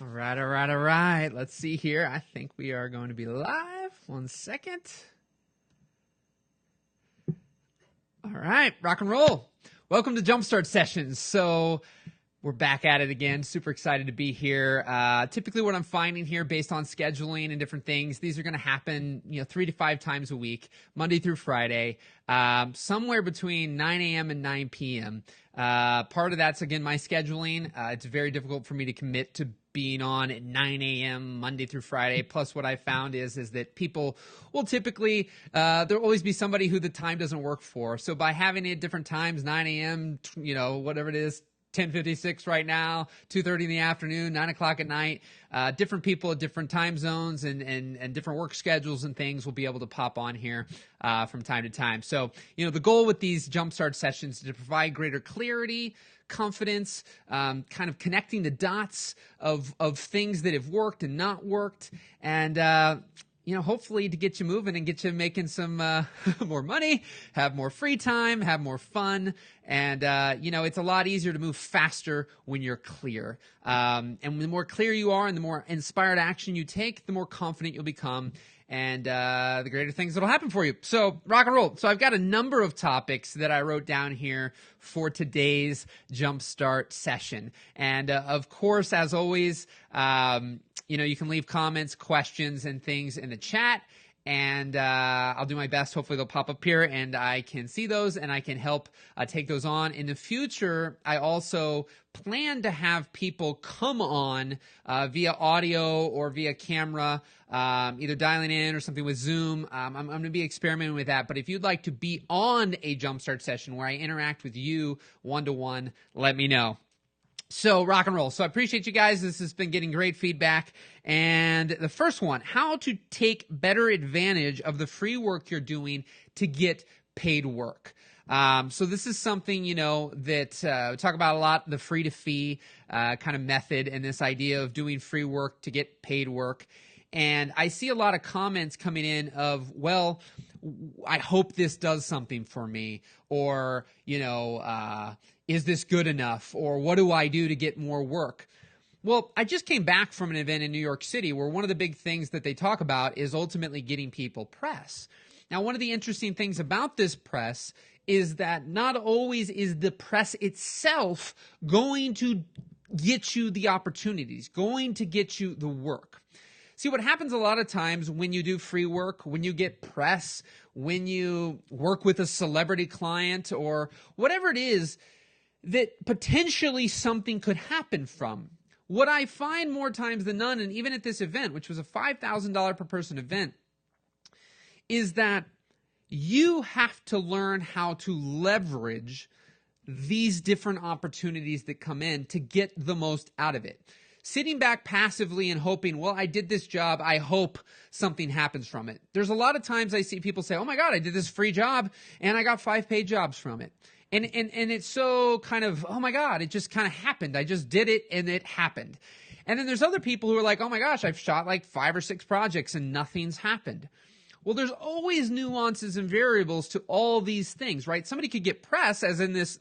All right, all right, all right. Let's see here. I think we are going to be live. 1 second. All right, rock and roll. Welcome to Jumpstart Sessions. So we're back at it again. Super excited to be here. Typically what I'm finding here based on scheduling and different things, these are going to happen, 3 to 5 times a week, Monday through Friday, somewhere between 9 a.m. and 9 p.m. Part of that's, again, my scheduling. It's very difficult for me to commit to being on at 9 a.m. Monday through Friday. Plus, what I found is that people will typically, there'll always be somebody who the time doesn't work for. So by having it at different times, 9 a.m., whatever it is, 10:56 right now, 2:30 in the afternoon, 9 o'clock at night. Different people at different time zones and different work schedules and things will be able to pop on here from time to time. So, the goal with these Jumpstart sessions is to provide greater clarity, confidence, kind of connecting the dots of things that have worked and not worked, and hopefully to get you moving and get you making some more money, have more free time, have more fun. And, it's a lot easier to move faster when you're clear. And the more clear you are and the more inspired action you take, the more confident you'll become. And the greater things that'll happen for you. So rock and roll. So I've got a number of topics that I wrote down here for today's Jumpstart session. And of course, as always, you can leave comments, questions, and things in the chat. And I'll do my best. Hopefully they'll pop up here and I can see those and I can help take those on. In the future, I also plan to have people come on via audio or via camera, either dialing in or something with Zoom. I'm going to be experimenting with that. But if you'd like to be on a Jumpstart session where I interact with you one-to-one, let me know. So rock and roll. So I appreciate you guys. This has been getting great feedback. And the first one, how to take better advantage of the free work you're doing to get paid work. So this is something, that we talk about a lot, the free to fee kind of method and this idea of doing free work to get paid work. And I see a lot of comments coming in of, well, I hope this does something for me, or, is this good enough, or what do I do to get more work? Well, I just came back from an event in New York City where one of the big things that they talk about is ultimately getting people press. Now, one of the interesting things about this press is that not always is the press itself going to get you the opportunities, going to get you the work. See, what happens a lot of times when you do free work, when you get press, when you work with a celebrity client or whatever it is, that potentially something could happen from. What I find more times than none, and even at this event, which was a $5,000 per person event, is that you have to learn how to leverage these different opportunities that come in to get the most out of it. Sitting back passively and hoping, well, I did this job, I hope something happens from it. There's a lot of times I see people say, oh my God, I did this free job and I got 5 paid jobs from it. And it's so kind of, oh my God, it just kind of happened. I just did it and it happened. And then there's other people who are like, oh my gosh, I've shot like 5 or 6 projects and nothing's happened. Well, there's always nuances and variables to all these things, right? Somebody could get press, as in this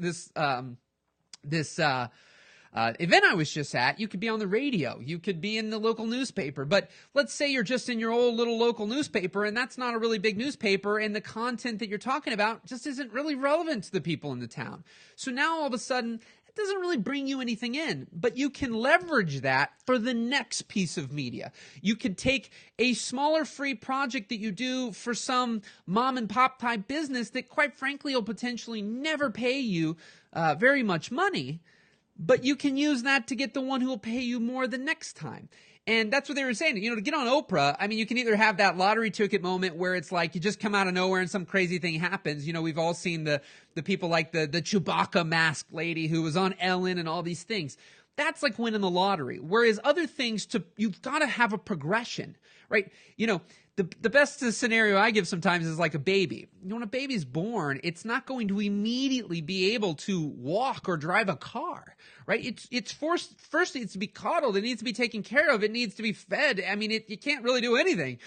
event I was just at. You could be on the radio. You could be in the local newspaper. But let's say you're just in your old little local newspaper, and that's not a really big newspaper, and the content that you're talking about just isn't really relevant to the people in the town. So now all of a sudden, it doesn't really bring you anything in, but you can leverage that for the next piece of media. You could take a smaller free project that you do for some mom and pop type business that quite frankly will potentially never pay you very much money, but you can use that to get the one who will pay you more the next time. And that's what they were saying. To get on Oprah, I mean, you can either have that lottery ticket moment where it's like you just come out of nowhere and some crazy thing happens. We've all seen the people like the Chewbacca masked lady who was on Ellen and all these things. That's like winning the lottery. Whereas other things, you've got to have a progression, right? The best scenario I give sometimes is like a baby. When a baby's born, it's not going to immediately be able to walk or drive a car, right? It's first it needs to be coddled. It needs to be taken care of. It needs to be fed. I mean, you can't really do anything.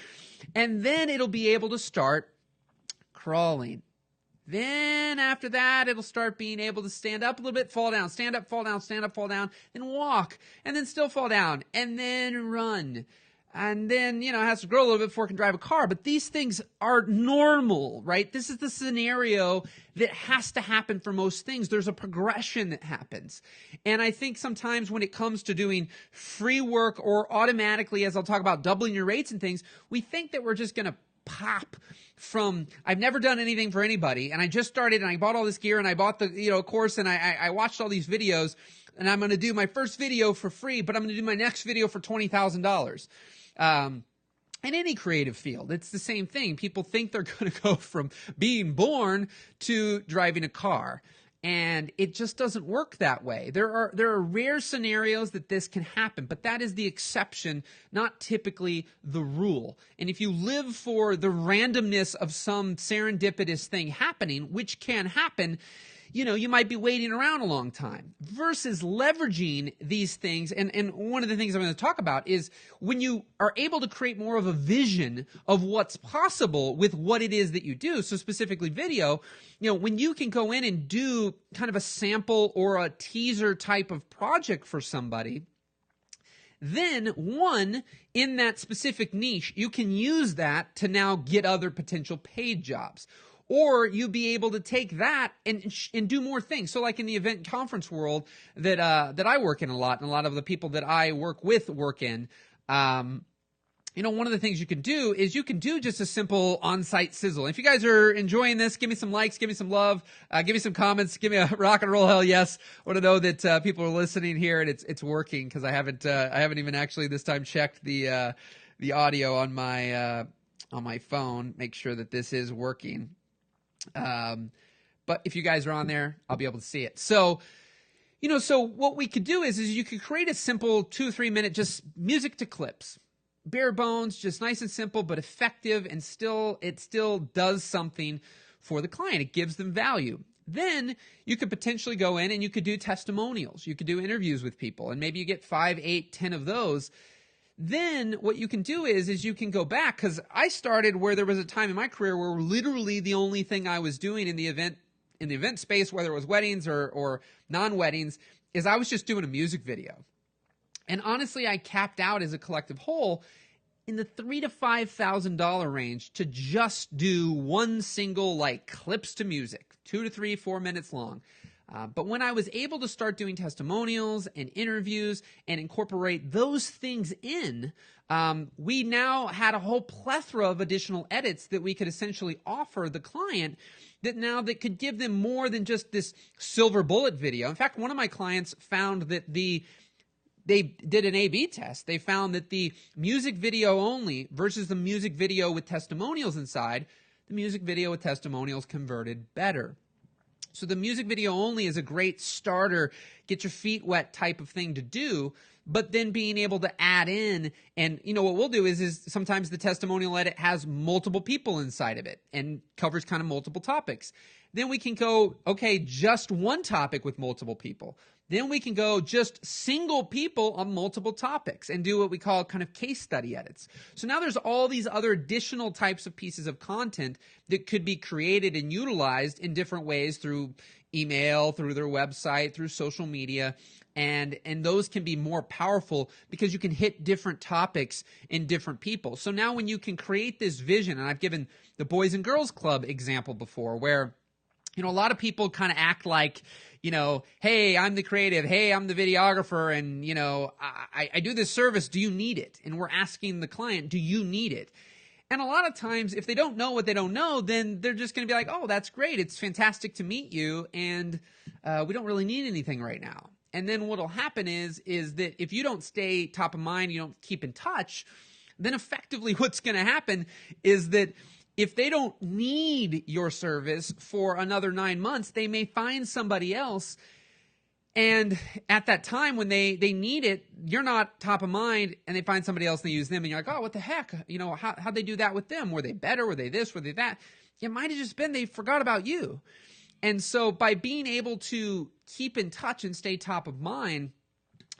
And then it'll be able to start crawling, Then after that, it'll start being able to stand up a little bit, fall down, stand up, fall down, stand up, fall down, then walk, and then still fall down, and then run. And then, it has to grow a little bit before it can drive a car. But these things are normal, right? This is the scenario that has to happen for most things. There's a progression that happens. And I think sometimes when it comes to doing free work or automatically, as I'll talk about, doubling your rates and things, we think that we're just going to pop from, I've never done anything for anybody, and I just started, and I bought all this gear, and I bought the course, and I watched all these videos, and I'm going to do my first video for free, but I'm going to do my next video for $20,000. In any creative field, it's the same thing. People think they're going to go from being born to driving a car. And it just doesn't work that way. There are rare scenarios that this can happen, but that is the exception, not typically the rule. And if you live for the randomness of some serendipitous thing happening, which can happen, you might be waiting around a long time versus leveraging these things. And one of the things I'm going to talk about is when you are able to create more of a vision of what's possible with what it is that you do. So specifically video, when you can go in and do kind of a sample or a teaser type of project for somebody, then one, in that specific niche, you can use that to now get other potential paid jobs. Or you'll be able to take that and do more things. So like in the event conference world that I work in a lot, and a lot of the people that I work with work in, one of the things you can do is you can do just a simple on-site sizzle. If you guys are enjoying this, give me some likes, give me some love, give me some comments, give me a rock and roll hell yes. I want to know that people are listening here and it's working, because I haven't even actually this time checked the audio on my phone. Make sure that this is working. But if you guys are on there, I'll be able to see it. So, so what we could do is you could create a simple 2 or 3 minute, just music to clips, bare bones, just nice and simple, but effective. And it still does something for the client. It gives them value. Then you could potentially go in and you could do testimonials. You could do interviews with people, and maybe you get 5, 8, 10 of those. Then what you can do is you can go back, because I started where there was a time in my career where literally the only thing I was doing in the event space, whether it was weddings or non-weddings, is I was just doing a music video. And honestly, I capped out as a collective whole in the $3,000 to $5,000 range to just do one single clips to music, 2 to 3, 4 minutes long. But when I was able to start doing testimonials and interviews and incorporate those things in, we now had a whole plethora of additional edits that we could essentially offer the client that could give them more than just this silver bullet video. In fact, one of my clients found that they did an A/B test. They found that the music video only versus the music video with testimonials inside, the music video with testimonials converted better. So the music video only is a great starter, get your feet wet type of thing to do, but then being able to add in, and what we'll do is sometimes the testimonial edit has multiple people inside of it and covers kind of multiple topics. Then we can go, okay, just one topic with multiple people. Then we can go just single people on multiple topics and do what we call kind of case study edits. So now there's all these other additional types of pieces of content that could be created and utilized in different ways through email, through their website, through social media. And those can be more powerful because you can hit different topics in different people. So now when you can create this vision, and I've given the Boys and Girls Club example before, where a lot of people kind of act like, hey, I'm the creative. Hey, I'm the videographer. And, I do this service. Do you need it? And we're asking the client, do you need it? And a lot of times, if they don't know what they don't know, then they're just going to be like, oh, that's great. It's fantastic to meet you. And we don't really need anything right now. And then what'll happen is that if you don't stay top of mind, you don't keep in touch, then effectively what's going to happen is that if they don't need your service for another 9 months, they may find somebody else. And at that time when they need it, you're not top of mind, and they find somebody else and they use them. And you're like, oh, what the heck? How'd they do that with them? Were they better? Were they this? Were they that? It might have just been they forgot about you. And so by being able to keep in touch and stay top of mind,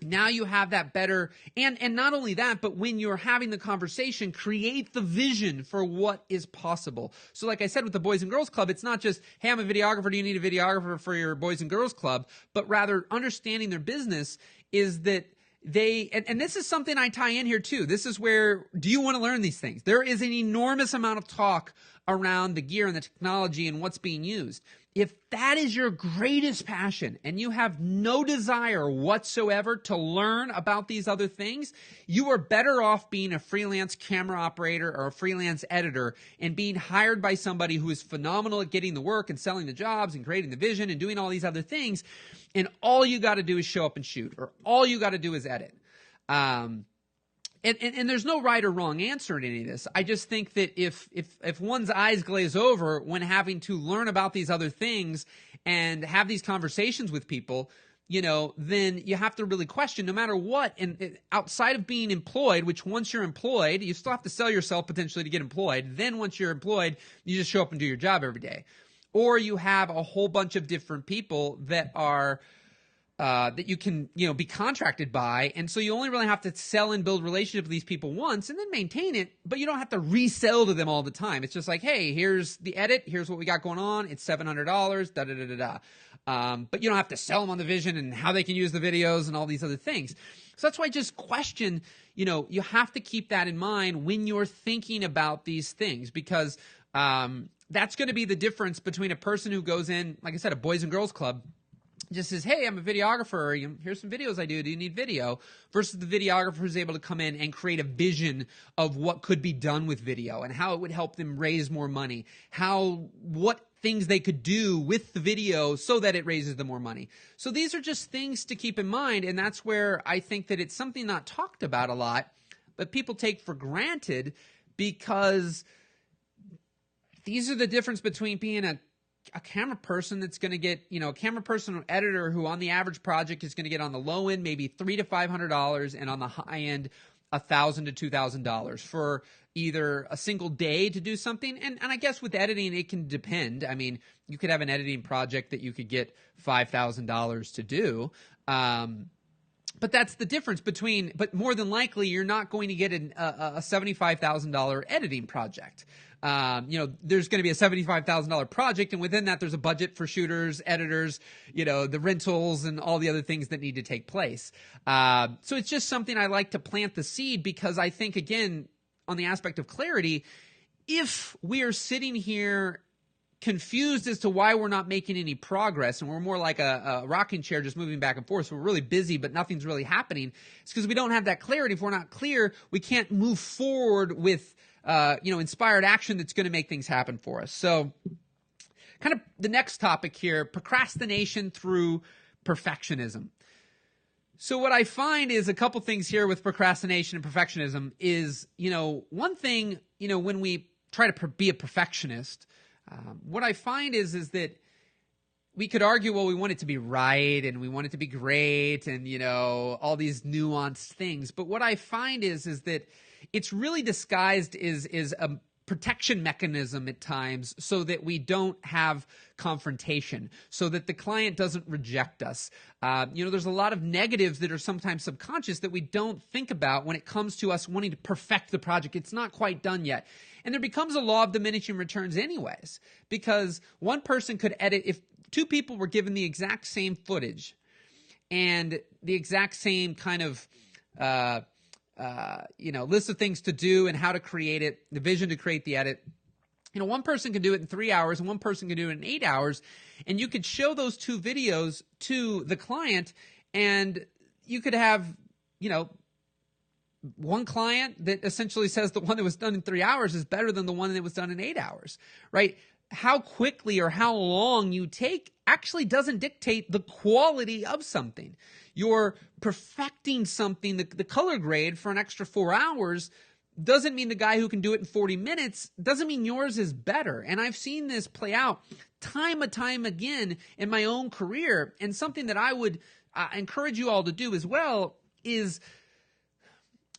now you have that better, and not only that, but when you're having the conversation, create the vision for what is possible. So like I said with the Boys and Girls Club, it's not just, hey, I'm a videographer, do you need a videographer for your Boys and Girls Club? But rather understanding their business is that and this is something I tie in here too. This is where, do you want to learn these things? There is an enormous amount of talk around the gear and the technology and what's being used. If that is your greatest passion and you have no desire whatsoever to learn about these other things, you are better off being a freelance camera operator or a freelance editor and being hired by somebody who is phenomenal at getting the work and selling the jobs and creating the vision and doing all these other things. And all you got to do is show up and shoot, or all you got to do is edit. And there's no right or wrong answer in any of this. I just think that if one's eyes glaze over when having to learn about these other things and have these conversations with people, then you have to really question no matter what. And outside of being employed, which once you're employed, you still have to sell yourself potentially to get employed. Then once you're employed, you just show up and do your job every day. Or you have a whole bunch of different people that are that you can, be contracted by. And so you only really have to sell and build relationship with these people once and then maintain it, but you don't have to resell to them all the time. It's just like, hey, here's the edit. Here's what we got going on. It's $700, but you don't have to sell them on the vision and how they can use the videos and all these other things. So that's why I just question, you have to keep that in mind when you're thinking about these things, because that's going to be the difference between a person who goes in, like I said, a Boys and Girls Club, just says, hey, I'm a videographer, here's some videos I do you need video? Versus the videographer who's able to come in and create a vision of what could be done with video and how it would help them raise more money, what things they could do with the video so that it raises them more money. So these are just things to keep in mind, and that's where I think that it's something not talked about a lot, but people take for granted, because these are the difference between being a camera person that's going to get, a camera person or editor who on the average project is going to get on the low end maybe $300 to $500 and on the high end $1,000 to $2,000 for either a single day to do something. And I guess with editing, it can depend. I mean, you could have an editing project that you could get $5,000 to do. But that's the difference but more than likely, you're not going to get a $75,000 editing project. There's going to be a $75,000 project, and within that, there's a budget for shooters, editors, the rentals, and all the other things that need to take place. So it's just something I like to plant the seed, because I think, again, on the aspect of clarity, if we are sitting here confused as to why we're not making any progress, and we're more like a rocking chair just moving back and forth, so we're really busy but nothing's really happening, it's because we don't have that clarity. If we're not clear, we can't move forward with inspired action that's going to make things happen for us. So kind of the next topic here, procrastination through perfectionism. So what I find is a couple things here with procrastination and perfectionism is, one thing, when we try to be a perfectionist, what I find is that we could argue, well, we want it to be right and we want it to be great and, all these nuanced things. But what I find is that it's really disguised as a protection mechanism at times, so that we don't have confrontation, so that the client doesn't reject us. There's a lot of negatives that are sometimes subconscious that we don't think about when it comes to us wanting to perfect the project. It's not quite done yet. And there becomes a law of diminishing returns anyways, because one person could edit, if two people were given the exact same footage and the exact same kind of list of things to do and how to create it, the vision to create the edit. One person can do it in 3 hours and one person can do it in 8 hours. And you could show those two videos to the client, and you could have, one client that essentially says the one that was done in 3 hours is better than the one that was done in 8 hours, right? How quickly or how long you take actually doesn't dictate the quality of something. You're perfecting something, the color grade, for an extra 4 hours doesn't mean the guy who can do it in 40 minutes doesn't mean yours is better. And I've seen this play out time and time again in my own career. And something that I would encourage you all to do as well is,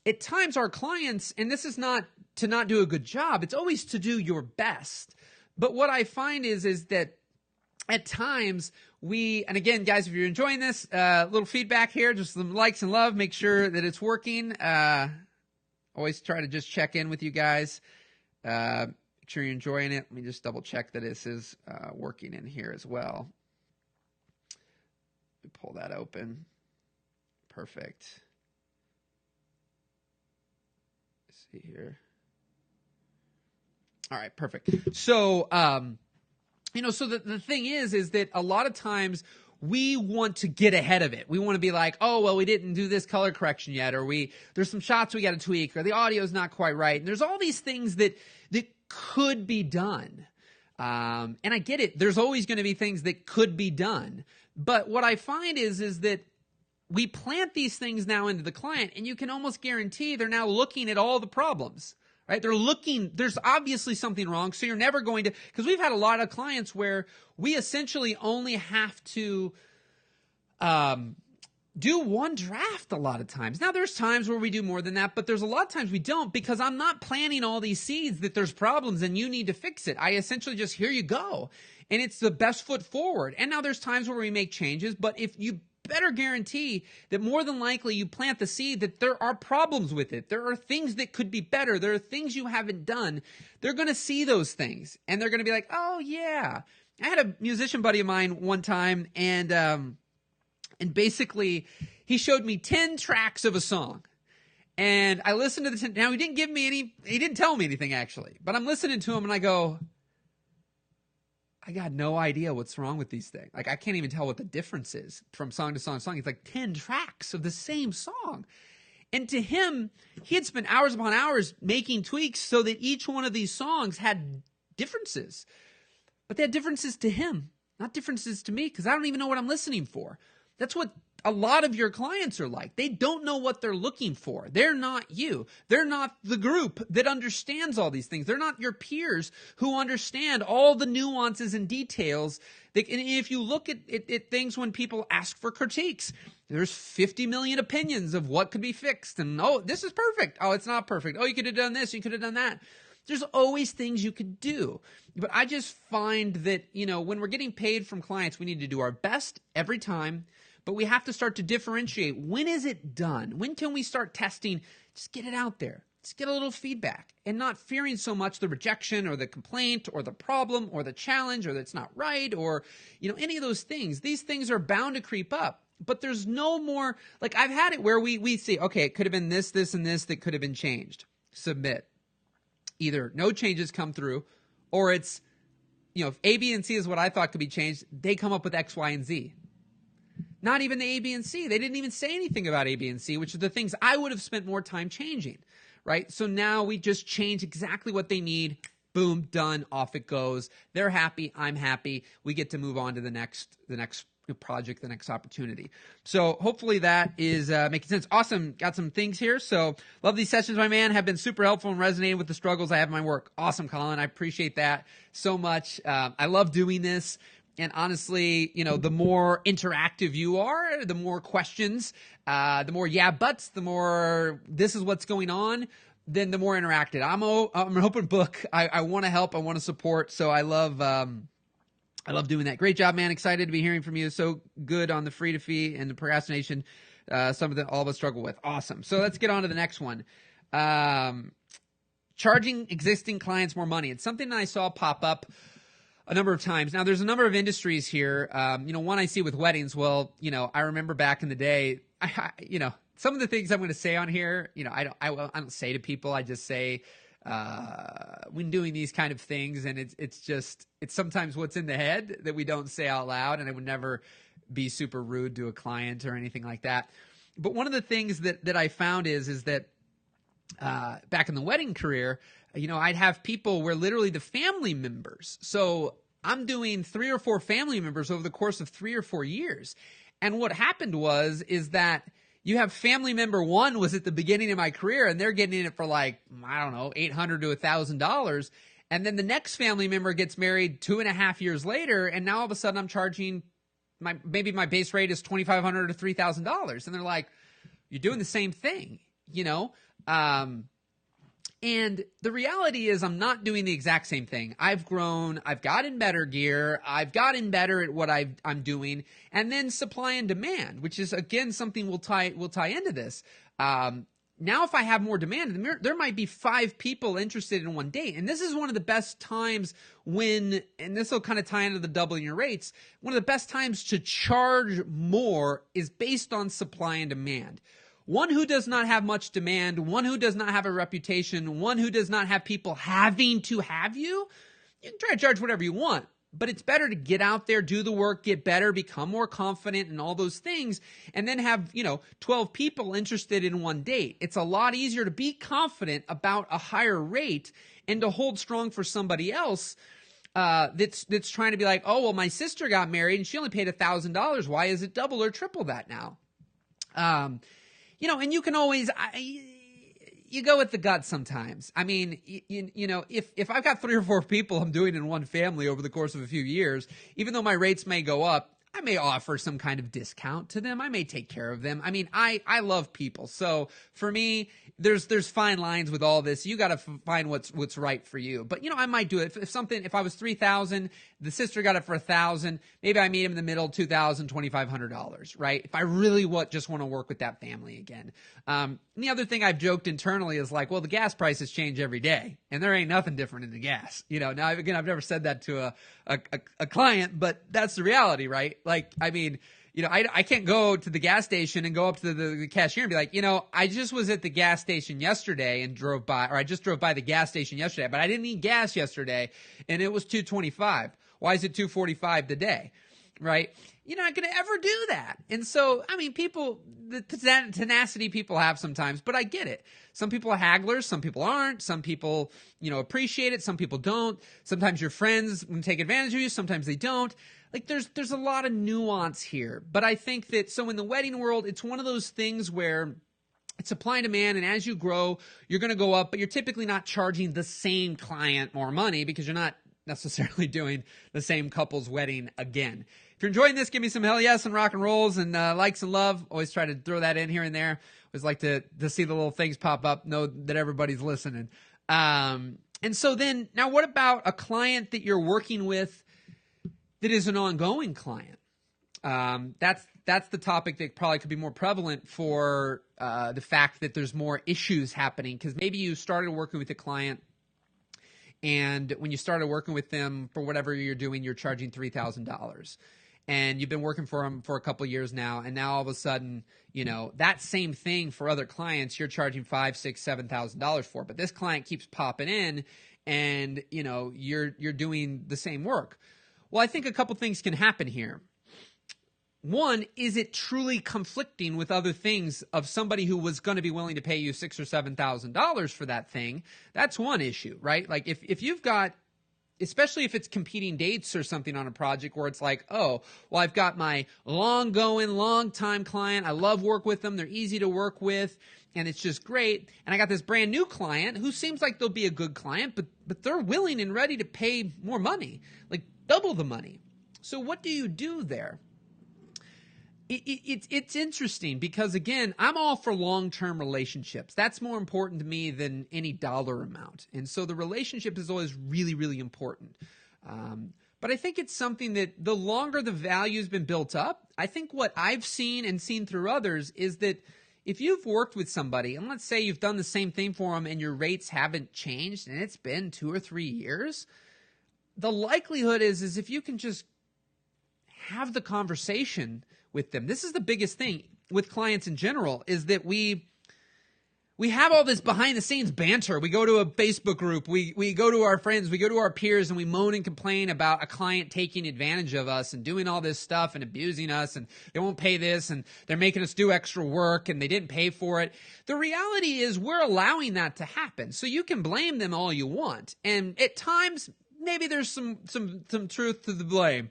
at times our clients, and this is not to not do a good job, it's always to do your best. But what I find is that at times and again, guys, if you're enjoying this, little feedback here, just some likes and love, make sure that it's working. Always try to just check in with you guys. Make sure you're enjoying it. Let me just double check that this is working in here as well. Let me pull that open. Perfect. Let's see here. All right, perfect. So, so the thing is that a lot of times we want to get ahead of it. We want to be like, oh, well, we didn't do this color correction yet, or there's some shots we got to tweak, or the audio's not quite right. And there's all these things that could be done. And I get it. There's always going to be things that could be done. But what I find is that we plant these things now into the client, and you can almost guarantee they're now looking at all the problems. Right? They're looking, there's obviously something wrong. So you're never going to, because we've had a lot of clients where we essentially only have to do one draft a lot of times. Now there's times where we do more than that, but there's a lot of times we don't, because I'm not planting all these seeds that there's problems and you need to fix it. I essentially just, here you go. And it's the best foot forward. And now there's times where we make changes, but if you better guarantee that more than likely you plant the seed that there are problems with it. There are things that could be better. There are things you haven't done. They're going to see those things and they're going to be like, oh yeah. I had a musician buddy of mine one time and basically he showed me 10 tracks of a song. And I listened to the 10. Now he didn't tell me anything actually, but I'm listening to him and I go, I got no idea what's wrong with these things. Like, I can't even tell what the difference is from song to song to song. It's like 10 tracks of the same song. And to him, he had spent hours upon hours making tweaks so that each one of these songs had differences. But they had differences to him, not differences to me, because I don't even know what I'm listening for. That's what a lot of your clients are like. They don't know what they're looking for. They're not you. They're not the group that understands all these things. They're not your peers who understand all the nuances and details. And if you look at things when people ask for critiques, there's 50 million opinions of what could be fixed. And, oh, this is perfect. Oh, it's not perfect. Oh, you could have done this. You could have done that. There's always things you could do. But I just find that, when we're getting paid from clients, we need to do our best every time. But we have to start to differentiate. When is it done? When can we start testing? Just get it out there. Just get a little feedback and not fearing so much the rejection or the complaint or the problem or the challenge or that it's not right or, any of those things. These things are bound to creep up. But there's no more, like I've had it where we see, okay, it could have been this, this, and this that could have been changed. Submit. Either no changes come through or it's, if A, B, and C is what I thought could be changed, they come up with X, Y, and Z. Not even the A, B, and C. They didn't even say anything about A, B, and C, which are the things I would have spent more time changing, right? So now we just change exactly what they need. Boom, done, off it goes. They're happy, I'm happy. We get to move on to the next project, the next opportunity. So hopefully that is making sense. Awesome. Got some things here. So love these sessions, my man. Have been super helpful and resonating with the struggles I have in my work. Awesome, Colin. I appreciate that so much. I love doing this. And honestly, the more interactive you are, the more questions, the more yeah buts, the more this is what's going on, then the more interactive. I'm an open book. I want to help. I want to support. So I love doing that. Great job, man. Excited to be hearing from you. So good on the free to fee and the procrastination. Something that all of us struggle with. Awesome. So let's get on to the next one. Charging existing clients more money. It's something that I saw pop up a number of times. Now, there's a number of industries here. One I see with weddings. Well, I remember back in the day, some of the things I'm going to say on here, I don't say to people. I just say when doing these kind of things, and it's sometimes what's in the head that we don't say out loud, and I would never be super rude to a client or anything like that. But one of the things that I found is that back in the wedding career, I'd have people where literally the family members. So I'm doing 3 or 4 family members over the course of 3 or 4 years. And what happened is that you have family member 1 was at the beginning of my career and they're getting it for like, I don't know, $800 to $1,000. And then the next family member gets married 2.5 years later. And now all of a sudden I'm charging maybe my base rate is $2,500 to $3,000. And they're like, you're doing the same thing, And the reality is I'm not doing the exact same thing. I've grown, I've gotten better gear, I've gotten better at what I'm doing, and then supply and demand, which is again something we'll tie into this. Now if I have more demand, there might be 5 people interested in one date. And this is one of the best times and this will kind of tie into the doubling your rates, one of the best times to charge more is based on supply and demand. One who does not have much demand, one who does not have a reputation, one who does not have people having to have you, you can try to charge whatever you want. But it's better to get out there, do the work, get better, become more confident and all those things, and then have, 12 people interested in one date. It's a lot easier to be confident about a higher rate and to hold strong for somebody else that's trying to be like, oh, well, my sister got married and she only paid $1,000. Why is it double or triple that now? And you can always, you go with the gut sometimes. I mean, if I've got 3 or 4 people I'm doing in one family over the course of a few years, even though my rates may go up, I may offer some kind of discount to them. I may take care of them. I mean, I love people. So for me, there's fine lines with all this. You got to find what's right for you. But I might do it if I was 3,000, the sister got it for 1,000. Maybe I meet him in the middle, $2,000, $2,500, right? If I really just want to work with that family again. And the other thing I've joked internally is like, well, the gas prices change every day, and there ain't nothing different in the gas. Now again, I've never said that to a client, but that's the reality, right? Like, I mean, I can't go to the gas station and go up to the cashier and be like, I just was at the gas station yesterday and I just drove by the gas station yesterday, but I didn't need gas yesterday and it was $2.25. Why is it $2.45 today? Right? You're not going to ever do that. And so, I mean, the tenacity people have sometimes, but I get it. Some people are hagglers, some people aren't. Some people, appreciate it, some people don't. Sometimes your friends can take advantage of you, sometimes they don't. Like there's a lot of nuance here. But I think that so in the wedding world, it's one of those things where it's supply and demand, and as you grow, you're going to go up, but you're typically not charging the same client more money because you're not necessarily doing the same couple's wedding again. If you're enjoying this, give me some hell yes and rock and rolls and likes and love. Always try to throw that in here and there. Always like to see the little things pop up, know that everybody's listening. And so then, now what about a client that you're working with that is an ongoing client? That's the topic that probably could be more prevalent for the fact that there's more issues happening, because maybe you started working with a client and when you started working with them for whatever you're doing, you're charging $3,000. And you've been working for them for a couple of years now, and now all of a sudden, that same thing for other clients, you're charging $5,000, $6,000, $7,000 for. But this client keeps popping in, and you're doing the same work. Well, I think a couple things can happen here. One, is it truly conflicting with other things of somebody who was going to be willing to pay you $6,000 or $7,000 for that thing? That's one issue, right? Like if you've got, especially if it's competing dates or something on a project where it's like, oh, well, I've got my long time client. I love work with them. They're easy to work with, and it's just great. And I got this brand new client who seems like they'll be a good client, but they're willing and ready to pay more money, like double the money. So what do you do there? It's interesting because, again, I'm all for long-term relationships. That's more important to me than any dollar amount. And so the relationship is always really, really important. But I think it's something that the longer the value has been built up, I think what I've seen and seen through others is that if you've worked with somebody, and let's say you've done the same thing for them and your rates haven't changed and it's been 2 or 3 years, the likelihood is if you can just have the conversation with them. This is the biggest thing with clients in general, is that we have all this behind the scenes banter. We go to a Facebook group, we go to our friends, we go to our peers, and we moan and complain about a client taking advantage of us and doing all this stuff and abusing us, and they won't pay this, and they're making us do extra work, and they didn't pay for it. The reality is we're allowing that to happen. So you can blame them all you want. And at times, maybe there's some truth to the blame.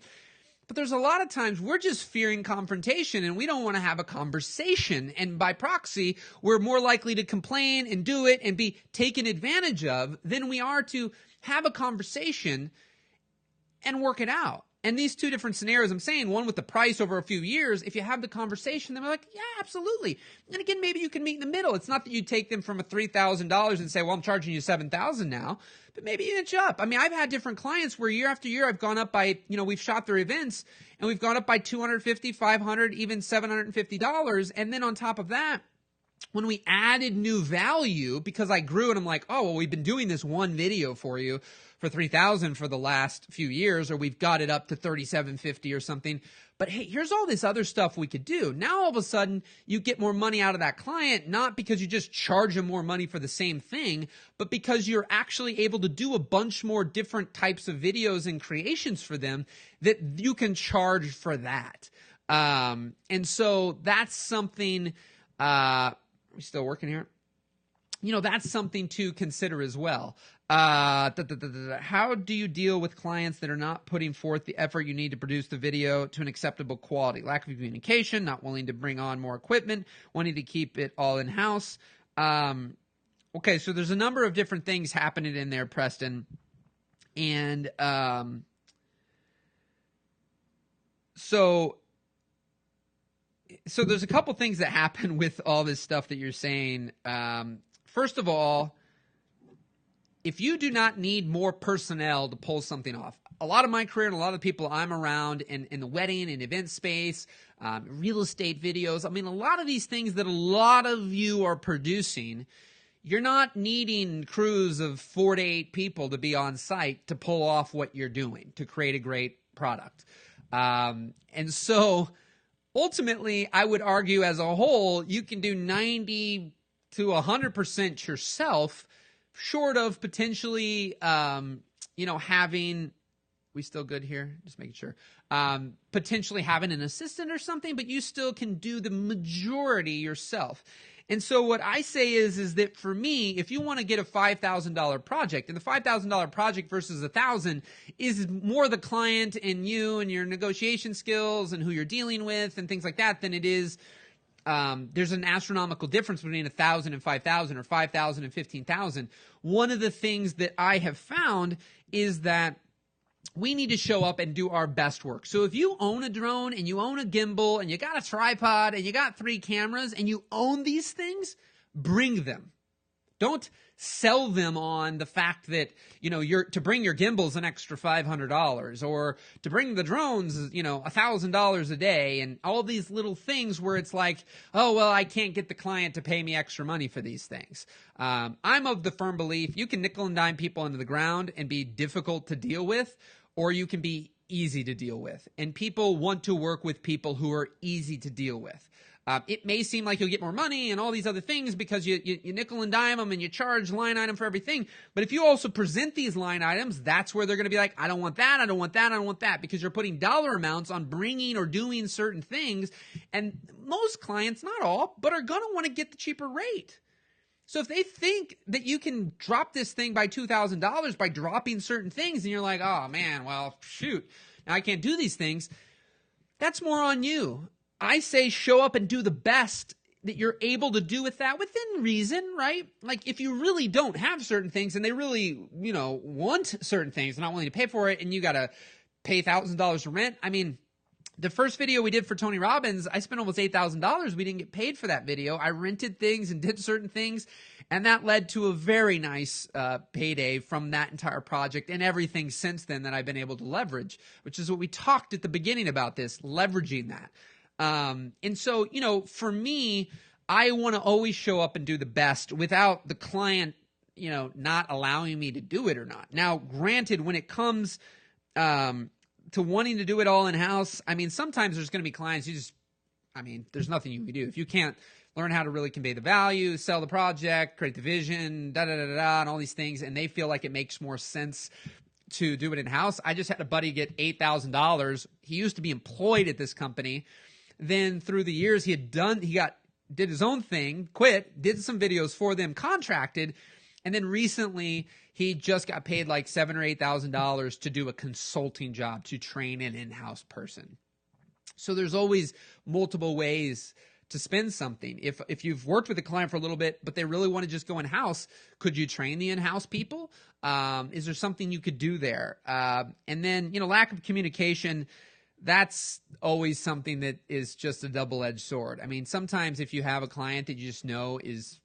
But there's a lot of times we're just fearing confrontation and we don't want to have a conversation. And by proxy, we're more likely to complain and do it and be taken advantage of than we are to have a conversation and work it out. And these two different scenarios, I'm saying, one with the price over a few years, if you have the conversation, they're like, yeah, absolutely. And again, maybe you can meet in the middle. It's not that you take them from a $3,000 and say, well, I'm charging you $7,000 now, but maybe you inch up. I mean, I've had different clients where year after year, I've gone up by, we've shot their events and we've gone up by $250, $500, even $750. And then on top of that, when we added new value, because I grew and I'm like, oh, well, we've been doing this one video for you for $3,000 for the last few years, or we've got it up to $3,750 or something. But hey, here's all this other stuff we could do. Now, all of a sudden, you get more money out of that client, not because you just charge them more money for the same thing, but because you're actually able to do a bunch more different types of videos and creations for them that you can charge for that. And so that's something, are we still working here? That's something to consider as well. How do you deal with clients that are not putting forth the effort you need to produce the video to an acceptable quality? Lack of communication, not willing to bring on more equipment, wanting to keep it all in-house. Okay, so there's a number of different things happening in there, Preston. And so there's a couple things that happen with all this stuff that you're saying. First of all, if you do not need more personnel to pull something off, a lot of my career and a lot of the people I'm around in the wedding and event space, real estate videos, I mean, a lot of these things that a lot of you are producing, you're not needing crews of 4 to 8 people to be on site to pull off what you're doing to create a great product. And so ultimately, I would argue as a whole, you can do 90 to 100% yourself, short of potentially, having, we still good here? Just making sure. Potentially having an assistant or something, but you still can do the majority yourself. And so what I say is that for me, if you want to get a $5,000 project, and the $5,000 project versus $1,000 is more the client and you and your negotiation skills and who you're dealing with and things like that than it is. There's an astronomical difference between 1,000 and 5,000 or 5,000 and 15,000. One of the things that I have found is that we need to show up and do our best work. So if you own a drone and you own a gimbal and you got a tripod and you got 3 cameras and you own these things, bring them. Don't sell them on the fact that, to bring your gimbals an extra $500 or to bring the drones, $1,000 a day and all these little things where it's like, oh, well, I can't get the client to pay me extra money for these things. I'm of the firm belief you can nickel and dime people into the ground and be difficult to deal with, or you can be easy to deal with. And people want to work with people who are easy to deal with. It may seem like you'll get more money and all these other things because you nickel and dime them and you charge line item for everything. But if you also present these line items, that's where they're going to be like, I don't want that, I don't want that, I don't want that, because you're putting dollar amounts on bringing or doing certain things. And most clients, not all, but are going to want to get the cheaper rate. So if they think that you can drop this thing by $2,000 by dropping certain things and you're like, oh man, well, shoot, now I can't do these things, that's more on you. I say show up and do the best that you're able to do with that within reason, right? Like if you really don't have certain things and they really, want certain things, they're not willing to pay for it and you got to pay $1,000 for rent. I mean, the first video we did for Tony Robbins, I spent almost $8,000. We didn't get paid for that video. I rented things and did certain things, and that led to a very nice payday from that entire project and everything since then that I've been able to leverage, which is what we talked at the beginning about this, leveraging that. And so, for me, I want to always show up and do the best without the client, not allowing me to do it or not. Now, granted, when it comes, to wanting to do it all in-house, I mean, sometimes there's going to be clients there's nothing you can do. If you can't learn how to really convey the value, sell the project, create the vision, and all these things, and they feel like it makes more sense to do it in-house. I just had a buddy get $8,000. He used to be employed at this company. Then through the years he did his own thing, quit, did some videos for them, contracted, and then recently he just got paid like $7,000 or $8,000 to do a consulting job to train an in-house person. So there's always multiple ways to spin something. If you've worked with a client for a little bit, but they really want to just go in-house, could you train the in-house people? Is there something you could do there? And then, lack of communication, that's always something that is just a double-edged sword. I mean, sometimes if you have a client that you just know is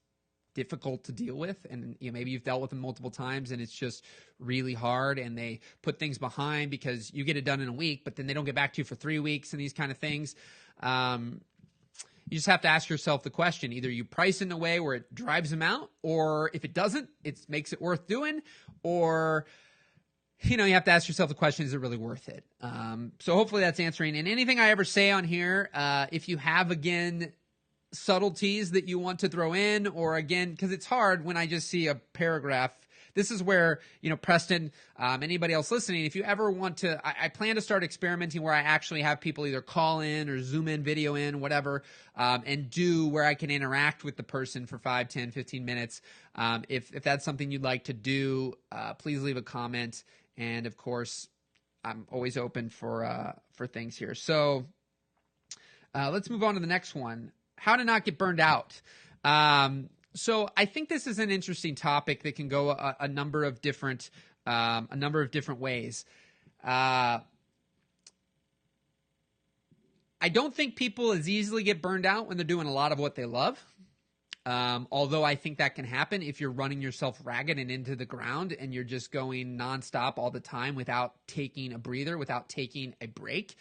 difficult to deal with, and maybe you've dealt with them multiple times and it's just really hard, and they put things behind because you get it done in a week, but then they don't get back to you for 3 weeks and these kind of things. You just have to ask yourself the question: either you price in a way where it drives them out, or if it doesn't, it makes it worth doing, or you have to ask yourself the question: is it really worth it? So hopefully that's answering. And anything I ever say on here, if you have, again, subtleties that you want to throw in, or again, because it's hard when I just see a paragraph. This is where, Preston, anybody else listening, if you ever want to, I plan to start experimenting where I actually have people either call in or Zoom in, video in, whatever, and do where I can interact with the person for 5, 10, 15 minutes. If that's something you'd like to do, please leave a comment. And of course, I'm always open for things here. So let's move on to the next one. How to not get burned out. So I think this is an interesting topic that can go a number of different ways. I don't think people as easily get burned out when they're doing a lot of what they love. Although I think that can happen if you're running yourself ragged and into the ground and you're just going nonstop all the time without taking a breather, without taking a break.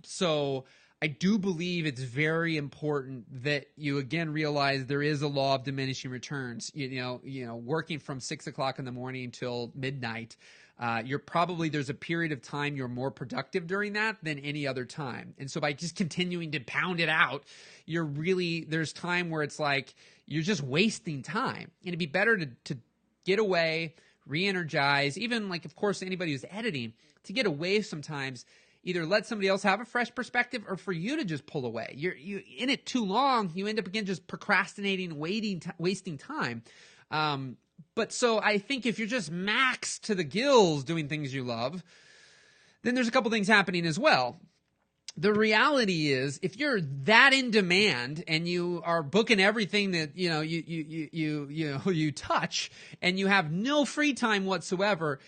So I do believe it's very important that you, again, realize there is a law of diminishing returns. Working from 6 o'clock in the morning until midnight, there's a period of time you're more productive during that than any other time. And so by just continuing to pound it out, there's time where it's like you're just wasting time. And it'd be better to get away, re-energize, even of course, anybody who's editing, to get away sometimes. Either let somebody else have a fresh perspective, or for you to just pull away. You're in it too long. You end up, again, just procrastinating, wasting time. But so I think if you're just maxed to the gills doing things you love, then there's a couple things happening as well. The reality is, if you're that in demand and you are booking everything that you touch, and you have no free time whatsoever,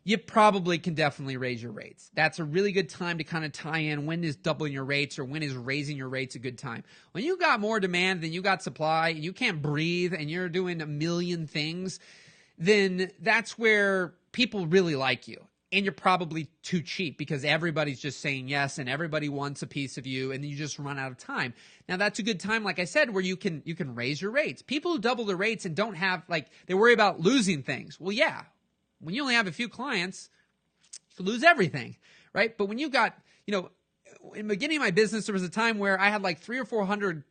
you probably can definitely raise your rates. That's a really good time to kind of tie in when is doubling your rates or when is raising your rates a good time. When you got more demand than you got supply and you can't breathe and you're doing a million things, then that's where people really like you. And you're probably too cheap because everybody's just saying yes and everybody wants a piece of you, and you just run out of time. Now that's a good time, like I said, where you can raise your rates. People who double their rates and don't have, they worry about losing things. Well, yeah. When you only have a few clients, you lose everything, right? But when you got, in the beginning of my business, there was a time where I had 300 or 400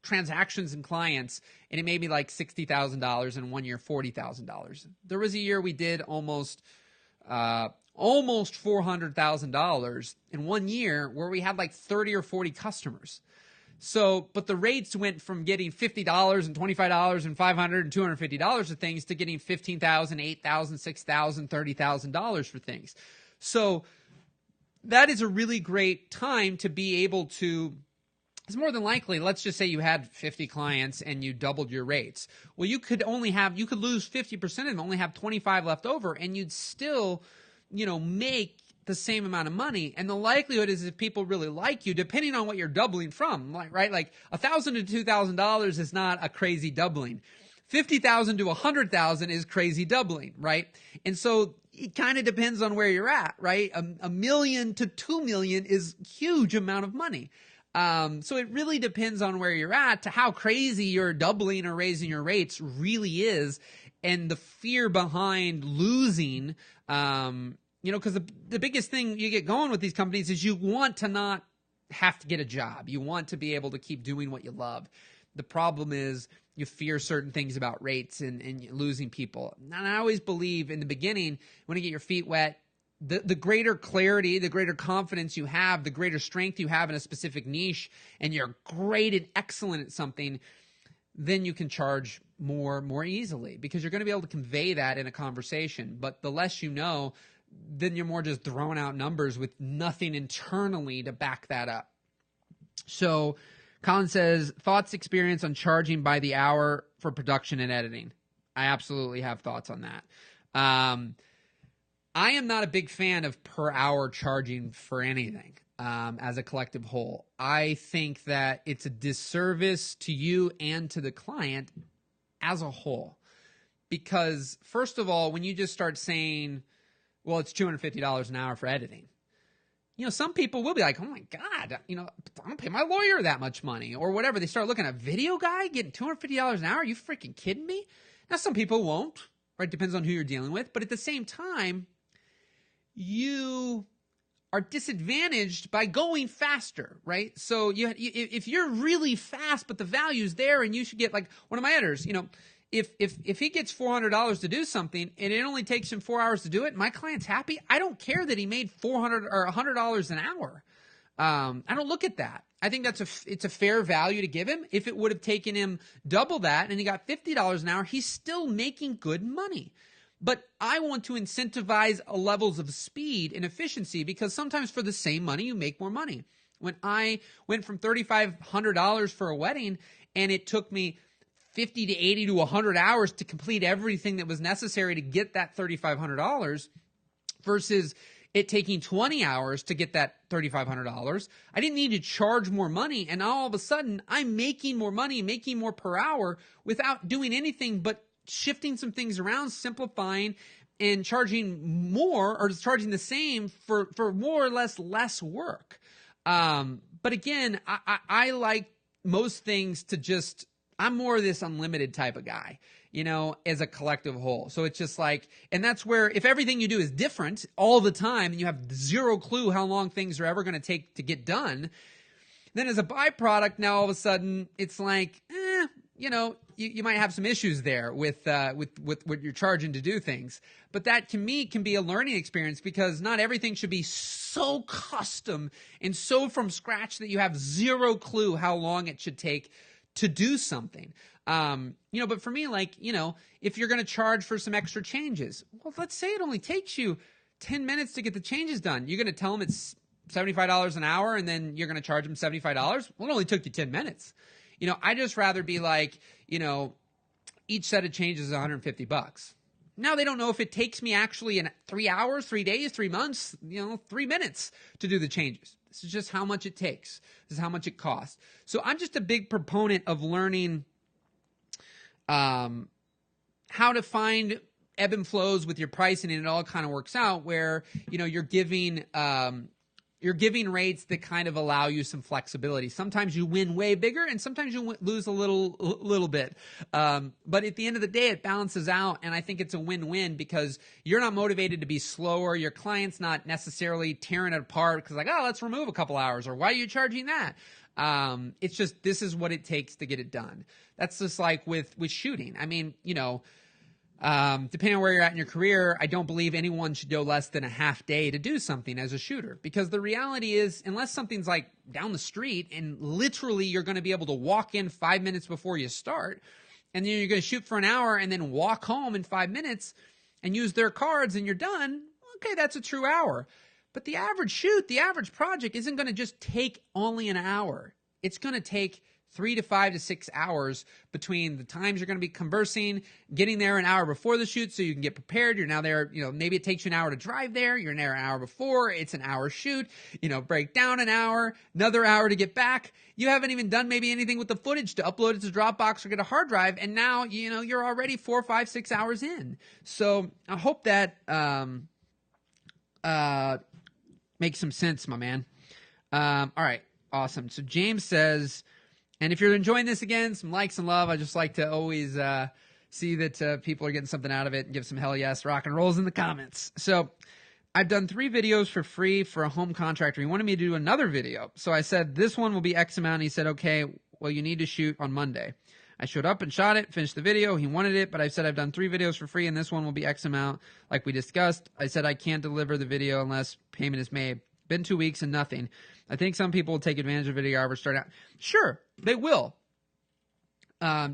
transactions and clients, and it made me $60,000, and 1 year $40,000. There was a year we did almost $400,000 in 1 year where we had 30 or 40 customers. So, but the rates went from getting $50 and $25 and $500 and $250 of things to getting $15,000, $8,000, $6,000, $30,000 for things. So that is a really great time to be able to, it's more than likely, let's just say you had 50 clients and you doubled your rates. Well, you could lose 50% of them, only have 25 left over, and you'd still, make the same amount of money. And the likelihood is, if people really like you, depending on what you're doubling from, right? $1,000 to $2,000 is not a crazy doubling. 50,000 to 100,000 is crazy doubling, right? And so it kind of depends on where you're at, right? A million to 2 million is a huge amount of money. So it really depends on where you're at to how crazy your doubling or raising your rates really is, and the fear behind losing, because the biggest thing you get going with these companies is you want to not have to get a job. You want to be able to keep doing what you love. The problem is you fear certain things about rates and losing people. And I always believe in the beginning, when you get your feet wet, the greater clarity, the greater confidence you have, the greater strength you have in a specific niche, and you're great and excellent at something, then you can charge more easily, because you're going to be able to convey that in a conversation. But the less you know, then you're more just throwing out numbers with nothing internally to back that up. So Colin says, thoughts, experience on charging by the hour for production and editing. I absolutely have thoughts on that. I am not a big fan of per hour charging for anything as a collective whole. I think that it's a disservice to you and to the client as a whole. Because first of all, when you just start saying, well, it's $250 an hour for editing, some people will be like, oh my God, I don't pay my lawyer that much money or whatever. They start looking at a video guy getting $250 an hour. Are you freaking kidding me? Now, some people won't, right? Depends on who you're dealing with. But at the same time, you are disadvantaged by going faster, right? So if you're really fast, but the value's there and you should get, like one of my editors, if he gets $400 to do something and it only takes him 4 hours to do it, my client's happy. I don't care that he made $400 or $100 an hour. I don't look at that. I think it's a fair value to give him. If it would have taken him double that and he got $50 an hour, he's still making good money. But I want to incentivize levels of speed and efficiency because sometimes for the same money, you make more money. When I went from $3,500 for a wedding and it took me 50 to 80 to 100 hours to complete everything that was necessary to get that $3,500 versus it taking 20 hours to get that $3,500. I didn't need to charge more money. And all of a sudden, I'm making more money, making more per hour without doing anything but shifting some things around, simplifying, and charging more or charging the same for more or less work. But again, I like most things to just, I'm more of this unlimited type of guy, as a collective whole. So it's just like, and that's where if everything you do is different all the time and you have zero clue how long things are ever going to take to get done, then as a byproduct, now all of a sudden it's like, you might have some issues there with what you're charging to do things. But that to me can be a learning experience because not everything should be so custom and so from scratch that you have zero clue how long it should take to do something. But for me, if you're going to charge for some extra changes, well, let's say it only takes you 10 minutes to get the changes done. You're going to tell them it's $75 an hour and then you're going to charge them $75. Well, it only took you 10 minutes. I just rather be like, each set of changes is $150. Now they don't know if it takes me actually in 3 hours, 3 days, 3 months, 3 minutes to do the changes. This is just how much it takes. This is how much it costs. So I'm just a big proponent of learning how to find ebb and flows with your pricing, and it all kind of works out where, you're giving rates that kind of allow you some flexibility. Sometimes you win way bigger and sometimes you lose a little bit. But at the end of the day, it balances out. And I think it's a win-win because you're not motivated to be slower. Your client's not necessarily tearing it apart because let's remove a couple hours or why are you charging that? It's just, this is what it takes to get it done. That's just like with shooting. I mean, depending on where you're at in your career, I don't believe anyone should go less than a half day to do something as a shooter because the reality is unless something's like down the street and literally you're going to be able to walk in 5 minutes before you start and then you're going to shoot for an hour and then walk home in 5 minutes and use their cards and you're done, okay, that's a true hour. But the average shoot, the average project isn't going to just take only an hour. It's going to take 3 to 5 to 6 hours between the times you're going to be conversing, getting there an hour before the shoot so you can get prepared. You're now there, maybe it takes you an hour to drive there. You're there an hour before. It's an hour shoot, break down an hour, another hour to get back. You haven't even done maybe anything with the footage to upload it to Dropbox or get a hard drive. And now, you're already 4, 5, 6 hours in. So I hope that makes some sense, my man. All right. Awesome. So James says, and if you're enjoying this again, some likes and love. I just like to always see that people are getting something out of it and give some hell yes rock and rolls in the comments. So I've done 3 videos for free for a home contractor. He wanted me to do another video. So I said, this one will be X amount. He said, okay, well, you need to shoot on Monday. I showed up and shot it, finished the video. He wanted it, but I said I've done 3 videos for free and this one will be X amount like we discussed. I said I can't deliver the video unless payment is made. Been 2 weeks and nothing. I think some people will take advantage of videographers start out. Sure, they will.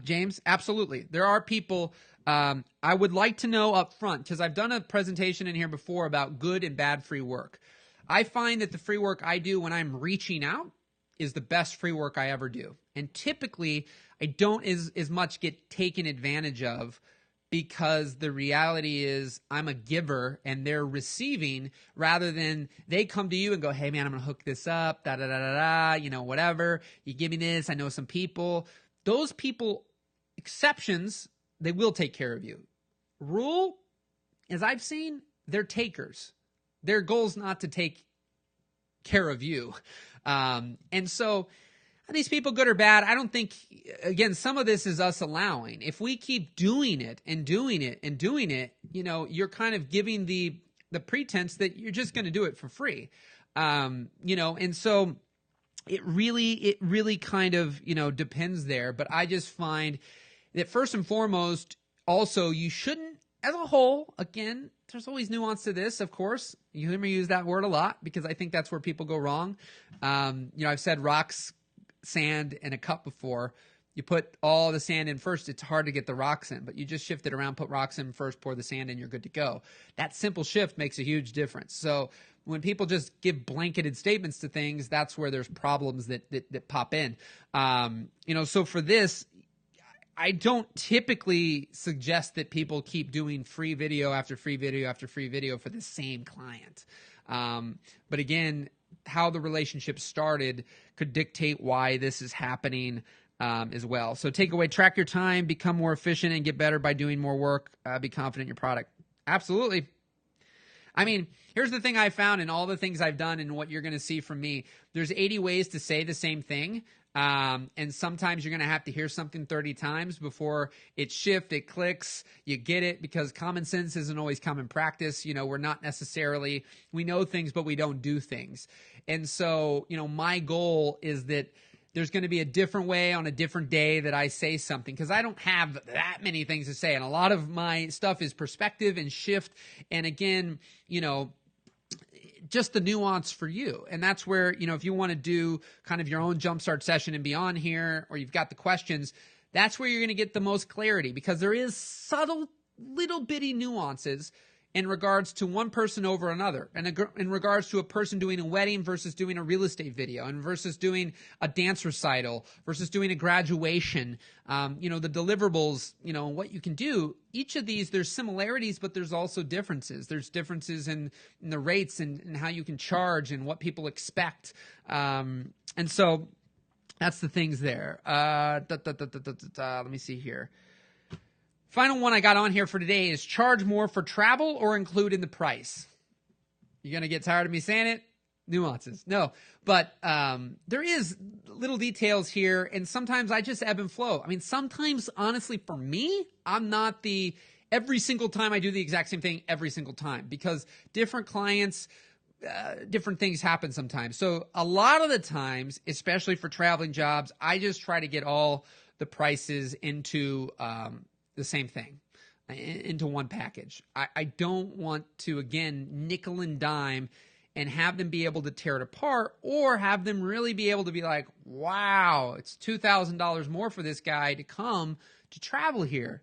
James, absolutely. There are people I would like to know up front because I've done a presentation in here before about good and bad free work. I find that the free work I do when I'm reaching out is the best free work I ever do. And typically, I don't as much get taken advantage of because the reality is I'm a giver and they're receiving rather than they come to you and go, hey, man, I'm going to hook this up, whatever. You give me this. I know some people. Those people, exceptions, they will take care of you. Rule, as I've seen, they're takers. Their goal is not to take care of you. And so are these people good or bad? I don't think, again, some of this is us allowing. If we keep doing it and doing it and doing it, you're kind of giving the pretense that you're just going to do it for free. And so it really kind of, depends there. But I just find that first and foremost, also, you shouldn't, as a whole, again, there's always nuance to this, of course. You hear me use that word a lot because I think that's where people go wrong. I've said rocks, sand, and a cup before. You put all the sand in first, it's hard to get the rocks in, but you just shift it around, put rocks in first, pour the sand in, you're good to go. That simple shift makes a huge difference. So when people just give blanketed statements to things, that's where there's problems that pop in. So for this, I don't typically suggest that people keep doing free video after free video after free video for the same client. But again, how the relationship started could dictate why this is happening as well. So takeaway, track your time, become more efficient, and get better by doing more work. Be confident in your product. Absolutely. I mean, here's the thing I found in all the things I've done and what you're going to see from me. There's 80 ways to say the same thing. And sometimes you're going to have to hear something 30 times before it shifts, it clicks, you get it, because common sense isn't always common practice. We're not necessarily, we know things, but we don't do things. And so, my goal is that there's going to be a different way on a different day that I say something, because I don't have that many things to say. And a lot of my stuff is perspective and shift. And again, just the nuance for you. And that's where, if you want to do kind of your own Jumpstart session and beyond here, or you've got the questions, that's where you're going to get the most clarity, because there is subtle little bitty nuances in regards to one person over another, and in regards to a person doing a wedding versus doing a real estate video, and versus doing a dance recital versus doing a graduation, the deliverables, what you can do. Each of these, there's similarities, but there's also differences. There's differences in the rates and how you can charge and what people expect. And so that's the things there. Let me see here. Final one I got on here for today is charge more for travel or include in the price. You're going to get tired of me saying it? Nuances. No, but there is little details here, and sometimes I just ebb and flow. I mean, sometimes, honestly, for me, I'm not every single time I do the exact same thing every single time, because different clients, different things happen sometimes. So a lot of the times, especially for traveling jobs, I just try to get all the prices into the same thing, into one package. I don't want to, again, nickel and dime and have them be able to tear it apart, or have them really be able to be like, wow, it's $2,000 more for this guy to come to travel here.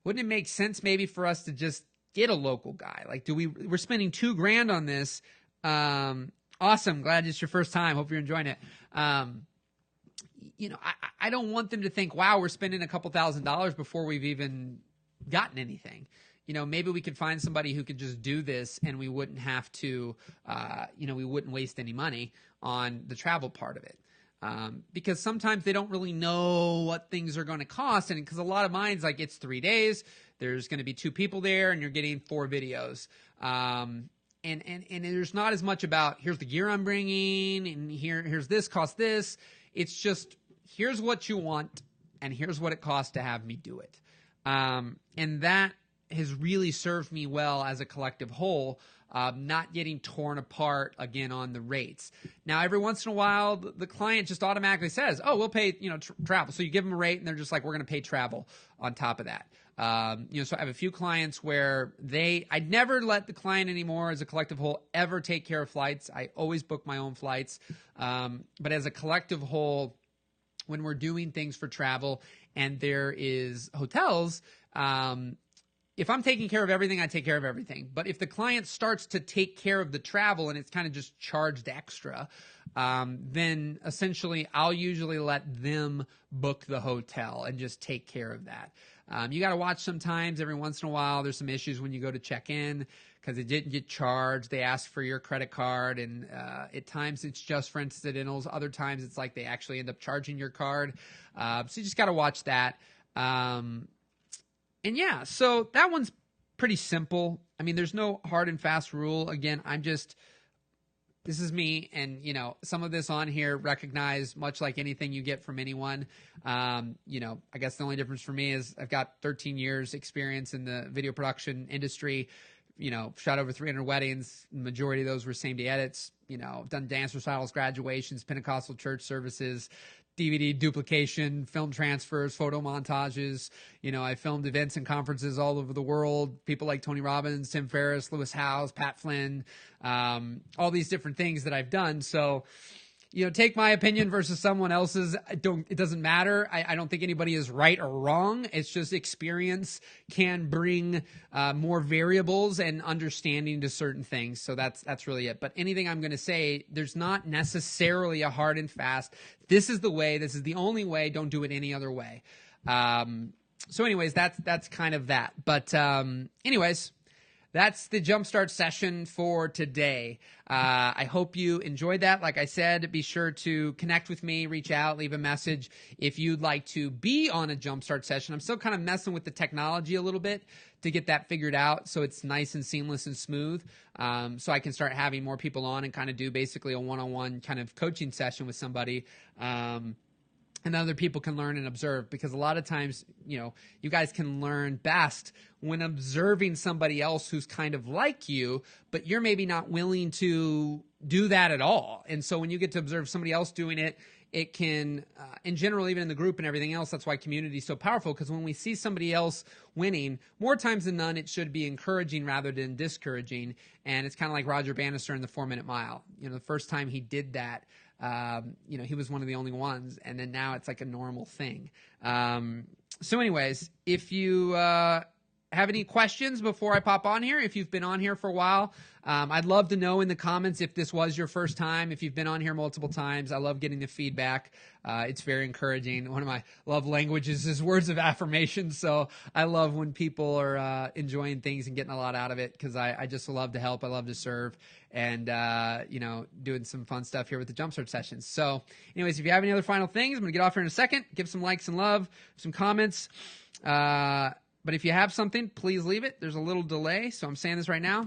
Wouldn't it make sense maybe for us to just get a local guy? Like, we're spending $2,000 on this. Awesome. Glad it's your first time. Hope you're enjoying it. I don't want them to think, wow, we're spending a couple $1,000s before we've even gotten anything. Maybe we could find somebody who could just do this, and we wouldn't have to, we wouldn't waste any money on the travel part of it. Because sometimes they don't really know what things are going to cost. And because a lot of mine's like, it's 3 days, there's going to be 2 people there, and you're getting 4 videos. And there's not as much about, here's the gear I'm bringing, and here's this, cost this. It's just, here's what you want, and here's what it costs to have me do it. And that has really served me well as a collective whole, not getting torn apart again on the rates. Now, every once in a while, the client just automatically says, oh, we'll pay, travel. So you give them a rate, and they're just like, we're going to pay travel on top of that. So I have a few clients where I'd never let the client anymore as a collective whole ever take care of flights. I always book my own flights. But as a collective whole, when we're doing things for travel and there is hotels, if I'm taking care of everything, I take care of everything. But if the client starts to take care of the travel and it's kind of just charged extra, then essentially I'll usually let them book the hotel and just take care of that. You got to watch sometimes. Every once in a while, there's some issues when you go to check in because it didn't get charged. They ask for your credit card, and at times it's just for incidentals. Other times it's like they actually end up charging your card. So you just got to watch that. And yeah, so that one's pretty simple. I mean, there's no hard and fast rule. Again, this is me, and some of this on here recognize much like anything you get from anyone. I guess the only difference for me is I've got 13 years experience in the video production industry. Shot over 300 weddings. The majority of those were same day edits. Done dance recitals, graduations, Pentecostal church services, DVD duplication, film transfers, photo montages. I filmed events and conferences all over the world. People like Tony Robbins, Tim Ferriss, Lewis Howes, Pat Flynn, all these different things that I've done. So, take my opinion versus someone else's. It doesn't matter. I don't think anybody is right or wrong. It's just experience can bring more variables and understanding to certain things. So that's really it. But anything I'm going to say, there's not necessarily a hard and fast. This is the way. This is the only way. Don't do it any other way. So anyways, that's kind of that. But anyways, that's the Jumpstart session for today. I hope you enjoyed that. Like I said, be sure to connect with me, reach out, leave a message if you'd like to be on a Jumpstart session. I'm still kind of messing with the technology a little bit to get that figured out so it's nice and seamless and smooth, so I can start having more people on and kind of do basically a one-on-one kind of coaching session with somebody. And other people can learn and observe, because a lot of times, you guys can learn best when observing somebody else who's kind of like you, but you're maybe not willing to do that at all. And so when you get to observe somebody else doing it, it can, in general, even in the group and everything else, that's why community is so powerful, because when we see somebody else winning, more times than none, it should be encouraging rather than discouraging. And it's kind of like Roger Bannister in the 4-minute mile. The first time he did that, he was one of the only ones, and then now it's like a normal thing. So anyways, if you have any questions before I pop on here, if you've been on here for a while, I'd love to know in the comments if this was your first time, if you've been on here multiple times. I love getting the feedback. It's very encouraging. One of my love languages is words of affirmation, so I love when people are enjoying things and getting a lot out of it, because I just love to help. I love to serve, and doing some fun stuff here with the Jumpstart sessions. So anyways, if you have any other final things, I'm going to get off here in a second. Give some likes and love, some comments. But if you have something, please leave it. There's a little delay, so I'm saying this right now.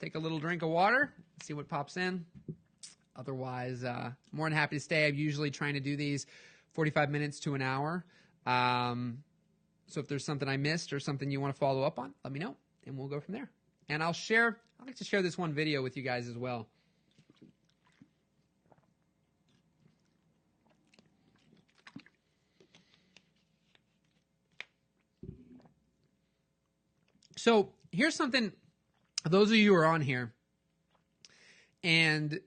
Take a little drink of water, see what pops in. Otherwise, more than happy to stay. I'm usually trying to do these 45 minutes to an hour. So if there's something I missed or something you want to follow up on, let me know, and we'll go from there. And I'd like to share this one video with you guys as well. So here's something, those of you who are on here, and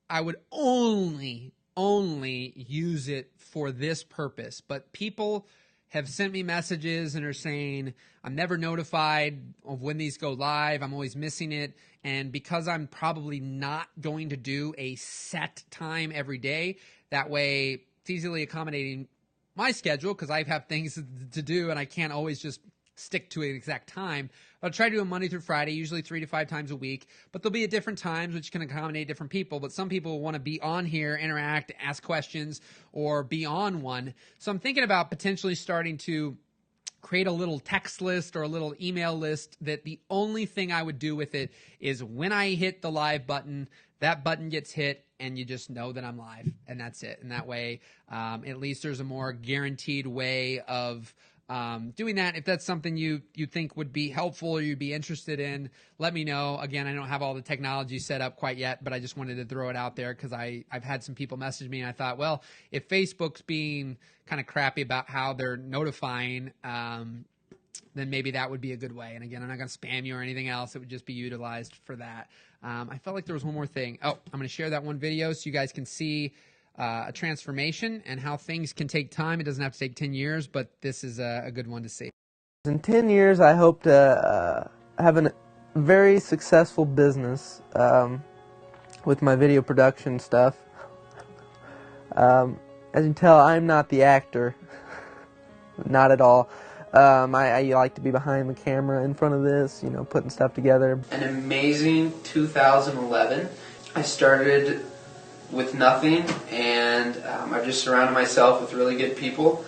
I would only use it for this purpose, but people have sent me messages and are saying, I'm never notified of when these go live. I'm always missing it. And because I'm probably not going to do a set time every day, that way it's easily accommodating my schedule, because I have things to do and I can't always just stick to an exact time. I'll try to do it Monday through Friday, usually 3 to 5 times a week, but they'll be at different times, which can accommodate different people. But some people want to be on here, interact, ask questions, or be on one. So I'm thinking about potentially starting to create a little text list or a little email list that the only thing I would do with it is when I hit the live button, that button gets hit and you just know that I'm live, and that's it. And that way, at least there's a more guaranteed way of doing that. If that's something you think would be helpful or you'd be interested in, let me know. Again, I don't have all the technology set up quite yet, but I just wanted to throw it out there because I've had some people message me and I thought, well, if Facebook's being kind of crappy about how they're notifying, then maybe that would be a good way. And again, I'm not going to spam you or anything else. It would just be utilized for that. I felt like there was one more thing. Oh, I'm going to share that one video so you guys can see a transformation and how things can take time. It doesn't have to take 10 years, but this is a good one to see. In 10 years, I hope to have a very successful business with my video production stuff. As you can tell, I'm not the actor. Not at all. I like to be behind the camera in front of this, putting stuff together. An amazing 2011. I started with nothing, and I've just surrounded myself with really good people.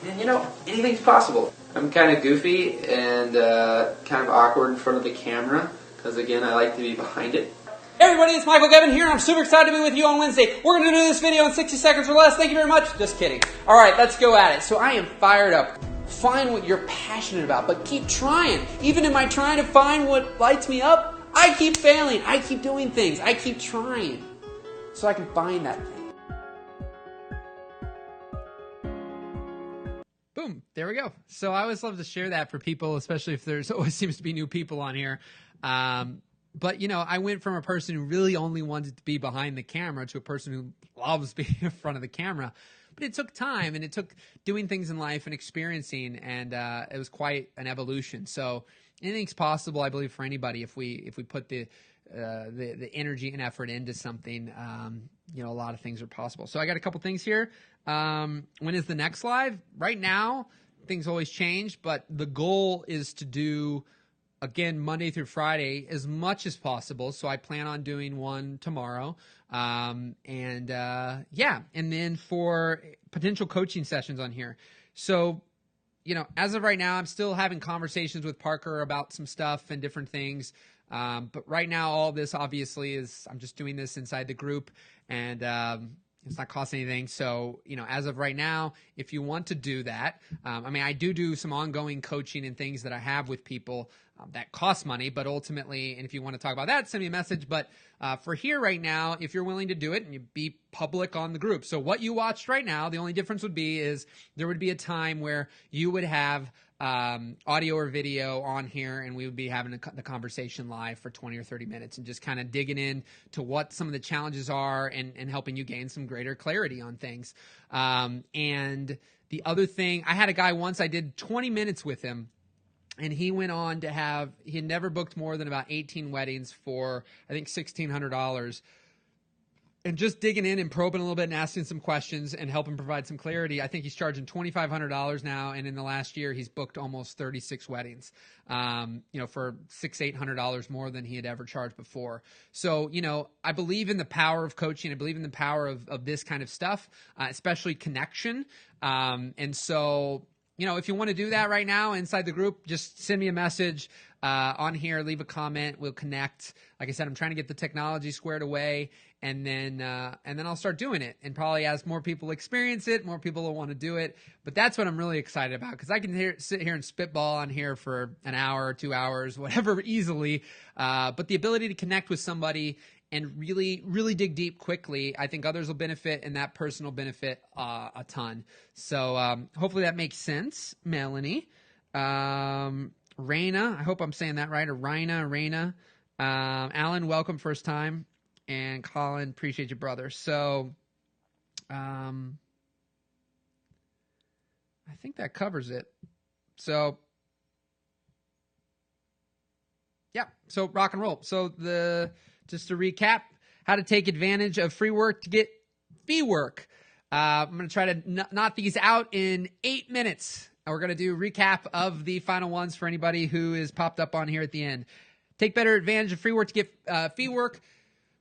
And anything's possible. I'm kind of goofy and kind of awkward in front of the camera because, again, I like to be behind it. Hey everybody, it's Michael Gavin here, and I'm super excited to be with you on Wednesday. We're going to do this video in 60 seconds or less. Thank you very much. Just kidding. All right, let's go at it. So I am fired up. Find what you're passionate about, but keep trying. Even in my trying to find what lights me up, I keep failing. I keep doing things. I keep trying so I can find that thing. Boom, there we go. So I always love to share that for people, especially if there's always seems to be new people on here. But, I went from a person who really only wanted to be behind the camera to a person who loves being in front of the camera. But it took time, and it took doing things in life and experiencing, and it was quite an evolution. So anything's possible, I believe, for anybody if we put the energy and effort into something. A lot of things are possible. So I got a couple things here. When is the next live? Right now, things always change, but the goal is to do, again, Monday through Friday as much as possible. So I plan on doing one tomorrow. And then for potential coaching sessions on here. So, as of right now, I'm still having conversations with Parker about some stuff and different things. But right now, all this obviously is, I'm just doing this inside the group, and it's not costing anything. So, as of right now, if you want to do that, I do some ongoing coaching and things that I have with people that cost money, but ultimately, and if you want to talk about that, send me a message. But for here right now, if you're willing to do it and you be public on the group. So what you watched right now, the only difference would be is there would be a time where you would have audio or video on here, and we would be having the conversation live for 20 or 30 minutes and just kind of digging in to what some of the challenges are and helping you gain some greater clarity on things. And the other thing, I had a guy once, I did 20 minutes with him, and he went on to he had never booked more than about 18 weddings for, I think, $1,600. And just digging in and probing a little bit and asking some questions and helping provide some clarity, I think he's charging $2,500 now. And in the last year, he's booked almost 36 weddings, for $600-800 more than he had ever charged before. So, I believe in the power of coaching. I believe in the power of this kind of stuff, especially connection. And so, if you want to do that right now inside the group, just send me a message on here, leave a comment, we'll connect. Like I said, I'm trying to get the technology squared away, and then I'll start doing it. And probably as more people experience it, more people will want to do it. But that's what I'm really excited about, because I can sit here and spitball on here for an hour, 2 hours, whatever, easily. But the ability to connect with somebody and really, really dig deep quickly, I think others will benefit, and that person will benefit a ton. So hopefully that makes sense, Melanie. Raina, I hope I'm saying that right, or Raina. Alan, welcome, first time. And Colin, appreciate you, brother. So I think that covers it. So yeah, so rock and roll. So just to recap, how to take advantage of free work to get fee work. I'm going to try to knock these out in 8 minutes. And we're going to do a recap of the final ones for anybody who is popped up on here at the end. Take better advantage of free work to get fee work.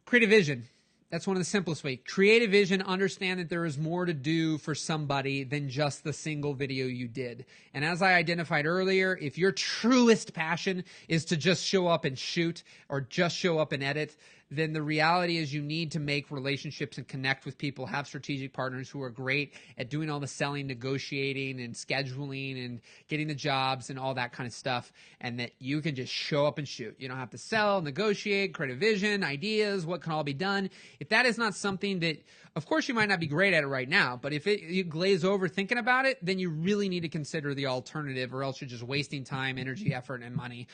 Create a vision. That's one of the simplest ways. Create a vision. Understand that there is more to do for somebody than just the single video you did. And as I identified earlier, if your truest passion is to just show up and shoot or just show up and edit, then the reality is you need to make relationships and connect with people, have strategic partners who are great at doing all the selling, negotiating, and scheduling and getting the jobs and all that kind of stuff, and that you can just show up and shoot. You don't have to sell, negotiate, create a vision, ideas, what can all be done. If that is not something that, of course, you might not be great at it right now, but if you glaze over thinking about it, then you really need to consider the alternative, or else you're just wasting time, energy, effort, and money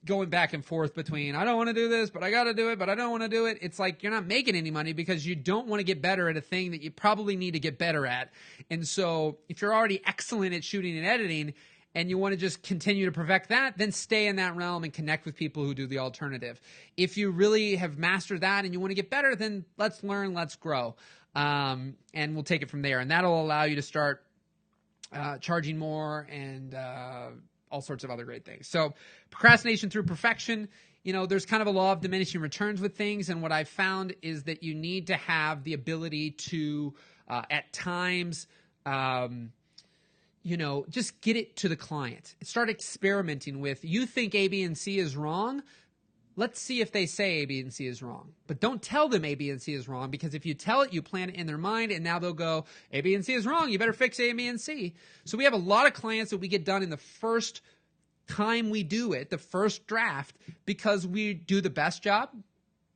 going back and forth between, I don't want to do this, but I got to do it, but I don't want to do it. It's like you're not making any money because you don't want to get better at a thing that you probably need to get better at. And so if you're already excellent at shooting and editing, and you want to just continue to perfect that, then stay in that realm and connect with people who do the alternative. If you really have mastered that and you want to get better, then let's learn, let's grow. And we'll take it from there. And that'll allow you to start charging more and all sorts of other great things. So procrastination through perfection, there's kind of a law of diminishing returns with things. And what I've found is that you need to have the ability to, at times, just get it to the client. Start experimenting with, you think A, B, and C is wrong. Let's see if they say A, B, and C is wrong. But don't tell them A, B, and C is wrong, because if you tell it, you plant it in their mind, and now they'll go, A, B, and C is wrong. You better fix A, B, and C. So we have a lot of clients that we get done in the first time we do it, the first draft, because we do the best job.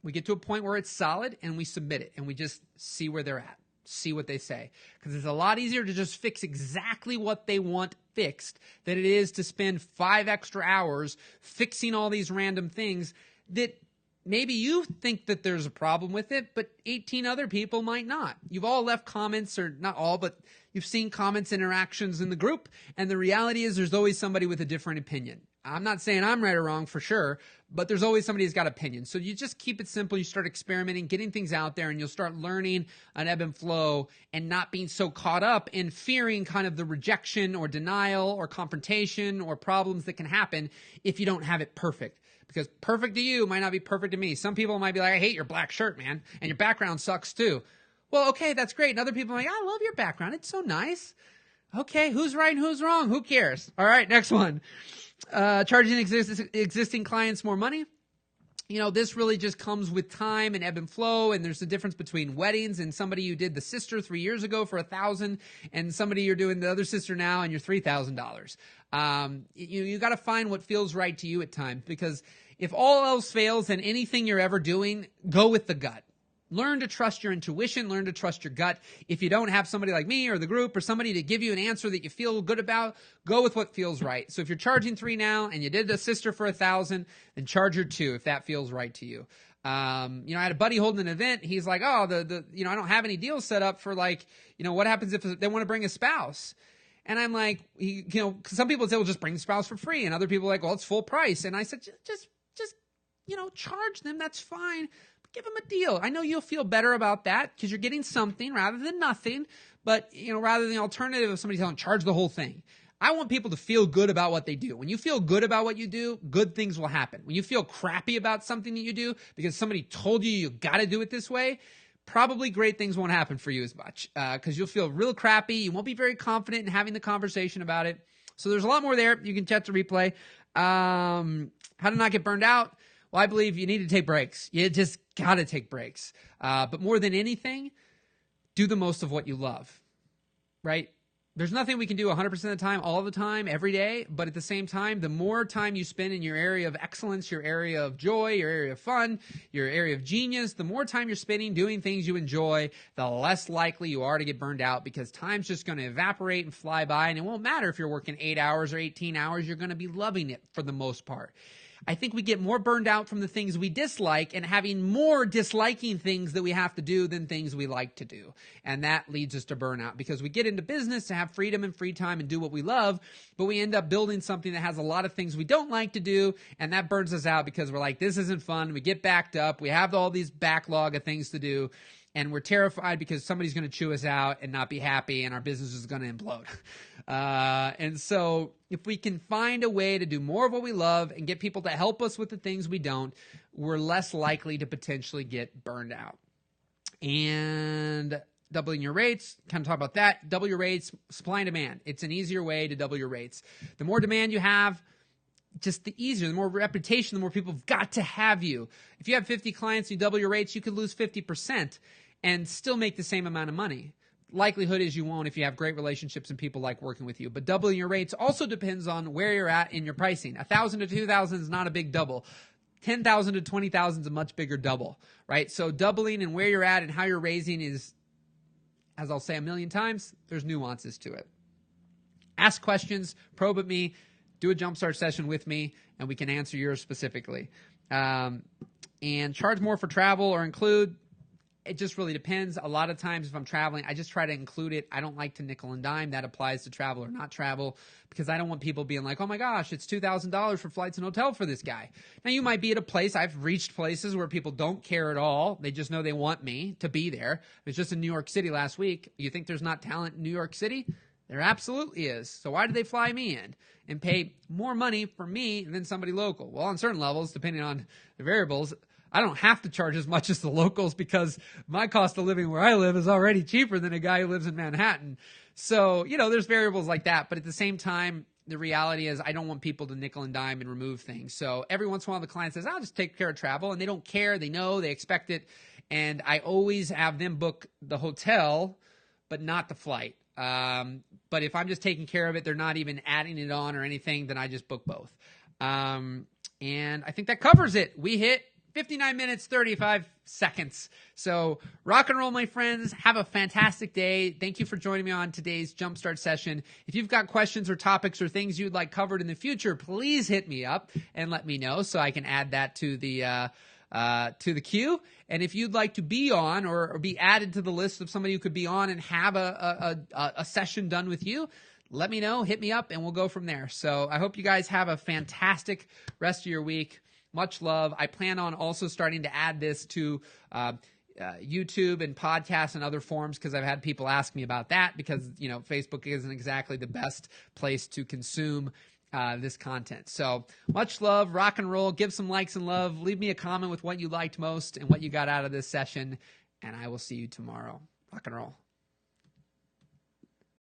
We get to a point where it's solid, and we submit it, and we just see where they're at, see what they say. Because it's a lot easier to just fix exactly what they want fixed than it is to spend 5 extra hours fixing all these random things that maybe you think that there's a problem with it, but 18 other people might not. You've all left comments, or not all, but you've seen comments, interactions in the group, and the reality is there's always somebody with a different opinion. I'm not saying I'm right or wrong for sure, but there's always somebody who's got opinion. So you just keep it simple. You start experimenting, getting things out there, and you'll start learning an ebb and flow and not being so caught up in fearing kind of the rejection or denial or confrontation or problems that can happen if you don't have it perfect. Because perfect to you might not be perfect to me. Some people might be like, I hate your black shirt, man, and your background sucks too. Well, okay, that's great. And other people are like, I love your background. It's so nice. Okay, who's right and who's wrong? Who cares? All right, next one. Charging existing clients more money. This really just comes with time and ebb and flow, and there's a difference between weddings and somebody you did the sister 3 years ago for $1,000 and somebody you're doing the other sister now and you're $3,000. You got to find what feels right to you at times, because if all else fails and anything you're ever doing, go with the gut. Learn to trust your intuition, learn to trust your gut. If you don't have somebody like me or the group or somebody to give you an answer that you feel good about, go with what feels right. So if you're charging 3 now and you did a sister for $1,000, then charge her 2 if that feels right to you. I had a buddy holding an event. He's like, I don't have any deals set up for what happens if they want to bring a spouse? And I'm like, some people say, well, just bring the spouse for free. And other people are like, well, it's full price. And I said, just charge them. That's fine. Give them a deal. I know you'll feel better about that because you're getting something rather than nothing. But, rather than the alternative of somebody telling charge the whole thing. I want people to feel good about what they do. When you feel good about what you do, good things will happen. When you feel crappy about something that you do because somebody told you got to do it this way, probably great things won't happen for you as much because you'll feel real crappy. You won't be very confident in having the conversation about it. So there's a lot more there. You can check the replay. How to not get burned out. Well, I believe you need to take breaks. You just got to take breaks. But more than anything, do the most of what you love, right? There's nothing we can do 100% of the time, all the time, every day. But at the same time, the more time you spend in your area of excellence, your area of joy, your area of fun, your area of genius, the more time you're spending doing things you enjoy, the less likely you are to get burned out, because time's just going to evaporate and fly by. And it won't matter if you're working 8 hours or 18 hours. You're going to be loving it for the most part. I think we get more burned out from the things we dislike and having more disliking things that we have to do than things we like to do. And that leads us to burnout, because we get into business to have freedom and free time and do what we love, but we end up building something that has a lot of things we don't like to do, and that burns us out because we're like, this isn't fun. We get backed up. We have all these backlog of things to do, and we're terrified because somebody's going to chew us out and not be happy, and our business is going to implode. And so if we can find a way to do more of what we love and get people to help us with the things we don't, we're less likely to potentially get burned out. And doubling your rates, kind of talk about that. Double your rates, supply and demand. It's an easier way to double your rates. The more demand you have, just the easier, the more reputation, the more people have got to have you. If you have 50 clients and you double your rates, you could lose 50% and still make the same amount of money. Likelihood is you won't if you have great relationships and people like working with you. But doubling your rates also depends on where you're at in your pricing. 1,000 to 2,000 is not a big double. 10,000 to 20,000 is a much bigger double, right? So doubling and where you're at and how you're raising is, as I'll say a million times, there's nuances to it. Ask questions, probe at me, do a Jumpstart session with me, and we can answer yours specifically. And charge more for travel or include. it just really depends. A lot of times if I'm traveling, I just try to include it. I don't like to nickel and dime. That applies to travel or not travel, because I don't want people being like, oh my gosh, it's $2,000 for flights and hotel for this guy. Now, you might be at a place, I've reached places where people don't care at all. They just know they want me to be there. I was just in New York City last week. You think there's not talent in New York City? There absolutely is. So why did they fly me in and pay more money for me than somebody local? Well, on certain levels, depending on the variables, I don't have to charge as much as the locals, because my cost of living where I live is already cheaper than a guy who lives in Manhattan. So, there's variables like that. But at the same time, the reality is I don't want people to nickel and dime and remove things. So every once in a while, the client says, I'll just take care of travel. And they don't care. They know. They expect it. And I always have them book the hotel, but not the flight. But if I'm just taking care of it, they're not even adding it on or anything, then I just book both. And I think that covers it. We hit 59 minutes, 35 seconds. So rock and roll, my friends. Have a fantastic day. Thank you for joining me on today's Jumpstart session. If you've got questions or topics or things you'd like covered in the future, please hit me up and let me know so I can add that to the queue. And if you'd like to be on or be added to the list of somebody who could be on and have a session done with you, let me know, hit me up, and we'll go from there. So I hope you guys have a fantastic rest of your week. Much love. I plan on also starting to add this to YouTube and podcasts and other forms, because I've had people ask me about that, because, Facebook isn't exactly the best place to consume this content. So much love, rock and roll. Give some likes and love. Leave me a comment with what you liked most and what you got out of this session, and I will see you tomorrow. Rock and roll.